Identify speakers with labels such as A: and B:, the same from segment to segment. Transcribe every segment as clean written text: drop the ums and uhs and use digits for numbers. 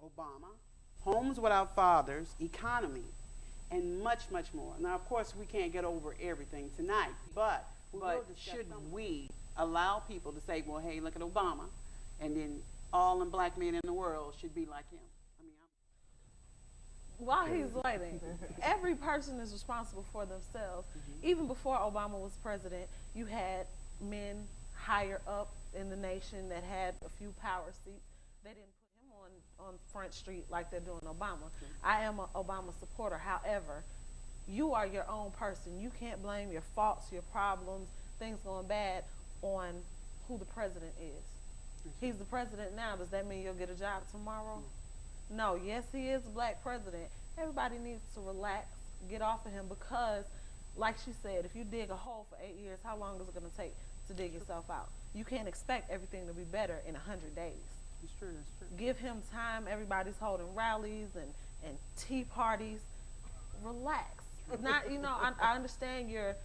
A: Obama, homes without fathers, economy, and much, much more. Now, of course, we can't get over everything tonight, but should we allow people to say, well, hey, look at Obama, and then all the black men in the world should be like him? I mean,
B: While he's waiting, every person is responsible for themselves. Even before Obama was president, you had men higher up in the nation that had a few power seats. They didn't put him on Front Street like they're doing Obama. I am an Obama supporter. However, you are your own person. You can't blame your faults, your problems, things going bad on who the president is. He's the president now. Does that mean you'll get a job tomorrow? No. Yes, he is a black president. Everybody needs to relax, get off of him, because, like she said, if you dig a hole for 8 years, how long is it going to take to dig yourself out? You can't expect everything to be better in 100 days.
A: it's true, it's true.
B: Give him time. Everybody's holding rallies and tea parties. Relax. Not, I understand you're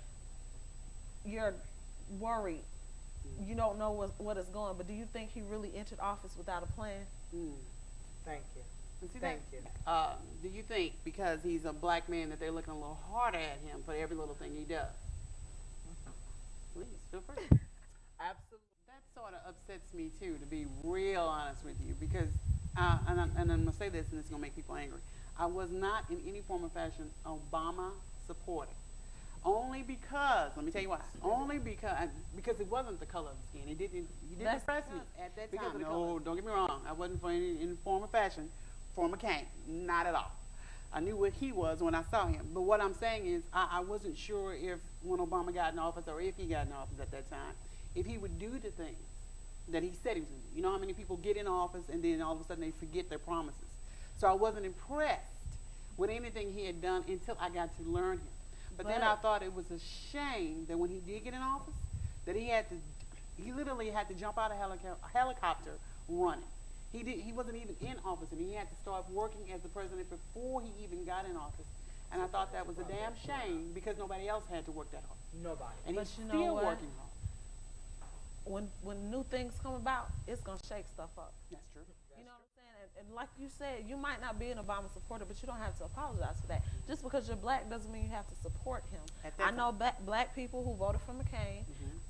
B: worried. You don't know what is going, but do you think he really entered office without a plan?
C: Thank you.
A: And see
C: Thank
A: that?
C: you.
A: Do you think because he's a black man that they're looking a little harder at him for every little thing he does? Please, feel free.
C: Absolutely.
A: That sort of upsets me too, to be real honest with you, because, and I'm going to say this, and it's going to make people angry. I was not in any form or fashion Obama supporter. Only because, let me tell you why. Only because it wasn't the color of the skin. He didn't impress me at that time. No, don't get me wrong. I wasn't for any form or fashion for McCain. Not at all. I knew what he was when I saw him. But what I'm saying is I wasn't sure if when Obama got in office, or if he got in office at that time, if he would do the things that he said he was going to do. You know how many people get in office and then all of a sudden they forget their promises. So I wasn't impressed with anything he had done until I got to learn him. But then I thought it was a shame that when he did get in office, that he literally had to jump out of a helicopter running. He wasn't even in office, and he had to start working as the president before he even got in office. And I thought that was a damn shame, because nobody else had to work that hard.
C: Nobody.
A: And
B: But
A: he's
B: you know
A: still
B: what?
A: working hard.
B: When new things come about, it's going to shake stuff up.
A: That's true.
B: You know what I'm saying? And like you said, you might not be an Obama supporter, but you don't have to apologize for that. Just because you're black doesn't mean you have to support him. I know black people who voted for McCain.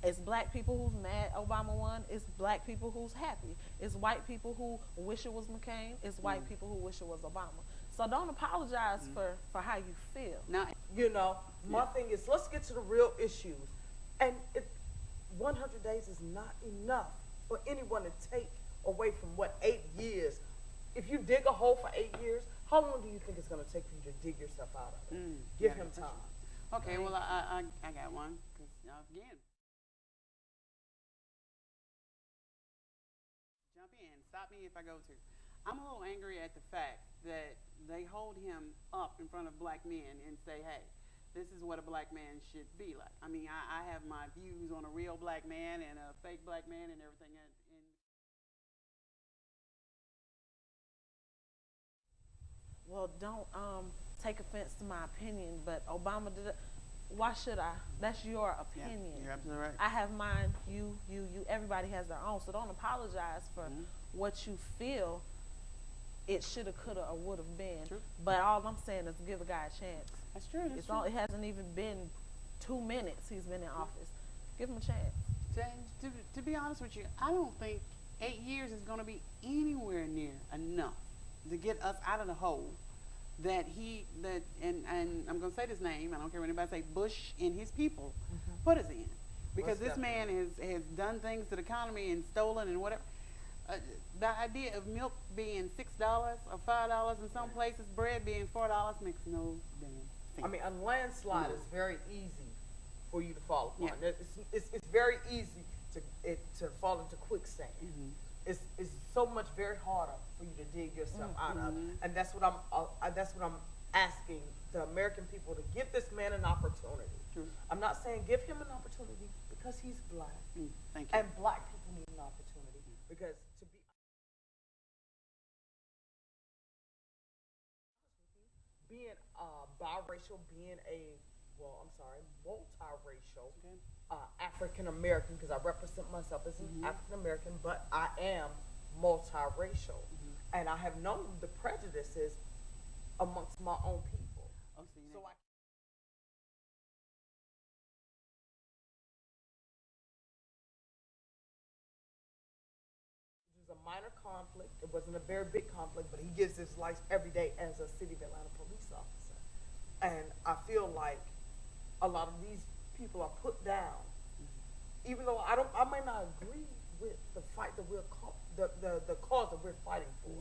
B: It's black people who's mad Obama won. It's black people who's happy. It's white people who wish it was McCain. It's white people who wish it was Obama. So don't apologize for how you feel.
A: Now,
C: My thing is, let's get to the real issues. And 100 days is not enough for anyone to take away from 8 years. If you dig a hole for 8 years, how long do you think it's going to take for you to dig yourself out of it? Give him time.
A: okay, well, I got one. 'Cause, again, jump in, stop me if I go to. I'm a little angry at the fact that they hold him up in front of black men and say, hey, this is what a black man should be like. I mean, I have my views on a real black man and a fake black man and everything.
B: Well, don't take offense to my opinion, but Obama did it. Why should I? That's your opinion.
A: Yeah, you're absolutely right.
B: I have mine, you. Everybody has their own. So don't apologize for what you feel it shoulda, coulda, or would have been.
A: True.
B: But all I'm saying is give a guy a chance.
A: That's true. That's true.
B: It hasn't even been 2 minutes he's been in office. Give him a chance.
A: To be honest with you, I don't think 8 years is going to be anywhere near enough to get us out of the hole and I'm going to say this name, I don't care what anybody say, Bush and his people put us in. Because this man has done things to the economy and stolen and whatever. The idea of milk being $6 or $5 in some places, bread being $4 makes no damn sense.
C: I mean, a landslide is very easy for you to fall upon. Yeah. It's very easy to fall into quicksand. It's so much very harder for you to dig yourself out of, and that's what I'm asking the American people to give this man an opportunity. I'm not saying give him an opportunity because he's black,
A: Thank you.
C: and black people need an opportunity because to be being biracial, being multiracial, African American, because I represent myself as an African American, but I am multiracial. and I have known the prejudices amongst my own people.
A: Oh, see,
C: So I it was a minor conflict. It wasn't a very big conflict, but he gives his life every day as a City of Atlanta police officer. And I feel like a lot of these people are put down, even though I may not agree with the fight that the cause that we're fighting for.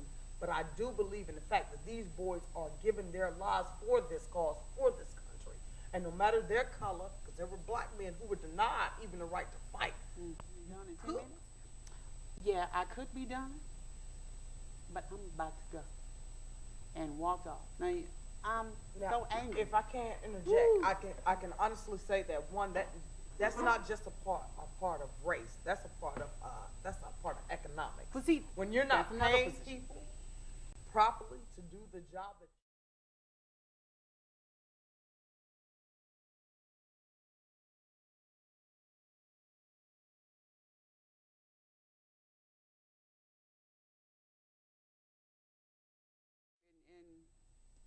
C: But I do believe in the fact that these boys are giving their lives for this cause, for this country. And no matter their color, because there were black men who were denied even the right to fight.
A: You done in 10
C: Good.
A: minutes? Yeah, I could be done, but I'm about to go and walk off. Now, I'm
C: Now,
A: so angry.
C: if I can't interject,
A: Woo.
C: I can honestly say that that's not just a part of race. That's a part of economics.
A: But see,
C: When you're not
A: that's another
C: paying
A: position.
C: people properly to do the job that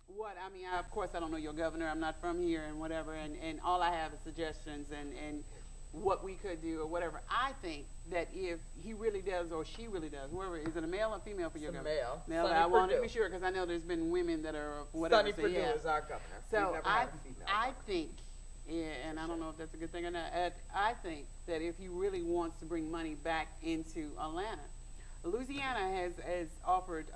A: And what I mean, of course, I don't know your governor. I'm not from here and whatever. And all I have is suggestions and what we could do or whatever. I think that if he really does or she really does, whoever, is it a male or female for your
C: It's a
A: governor?
C: male.
A: But
C: Sonny
A: I wanted to
C: Perdue.
A: be sure because I know there's been women that are whatever.
C: Sonny
A: so
C: Perdue
A: yeah.
C: is our governor.
A: So
C: We've never had a female
A: I
C: governor.
A: think, yeah, and I don't know if that's a good thing or not. I think that if he really wants to bring money back into Atlanta, Louisiana has offered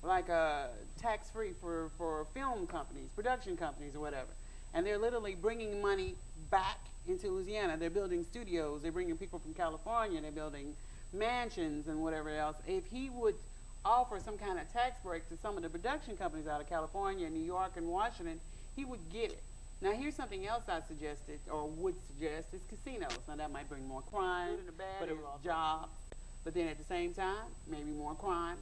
A: like a tax-free for film companies, production companies, or whatever, and they're literally bringing money back into Louisiana. They're building studios. They're bringing people from California. They're building mansions and whatever else. If he would offer some kind of tax break to some of the production companies out of California, New York, and Washington, he would get it. Now, here's something else I suggested or would suggest is casinos. Now, that might bring more crime, but it will jobs. But then at the same time, maybe more crime.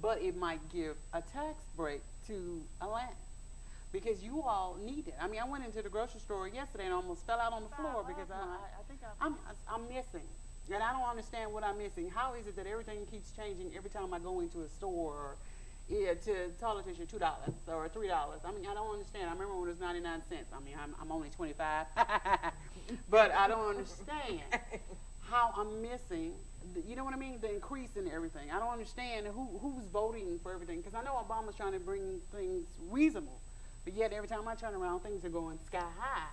A: But it might give a tax break to Atlanta because you all need it. I mean, I went into the grocery store yesterday and almost fell out on the floor because I'm missing. And I don't understand what I'm missing. How is it that everything keeps changing every time I go into a store or to toilet tissue, $2 or $3? I mean, I don't understand. I remember when it was 99 cents. I mean, I'm only 25. But I don't understand how I'm missing, you know what I mean, the increase in everything. I don't understand who's voting for everything because I know Obama's trying to bring things reasonable. But yet every time I turn around, things are going sky high,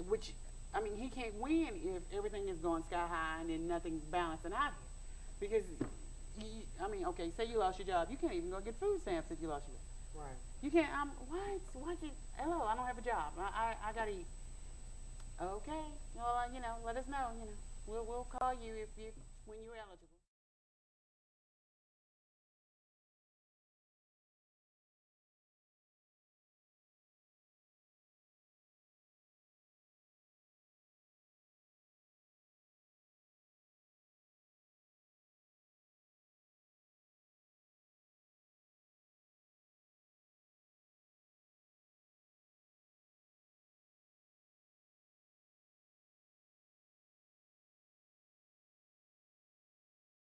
A: which, I mean, he can't win if everything is going sky high and then nothing's balancing out here. Because, I mean, okay, say you lost your job. You can't even go get food stamps if you lost your job.
C: Right.
A: You can't, why can't, hello, I don't have a job. I got to eat. Okay, well, let us know, we'll call you when you're eligible.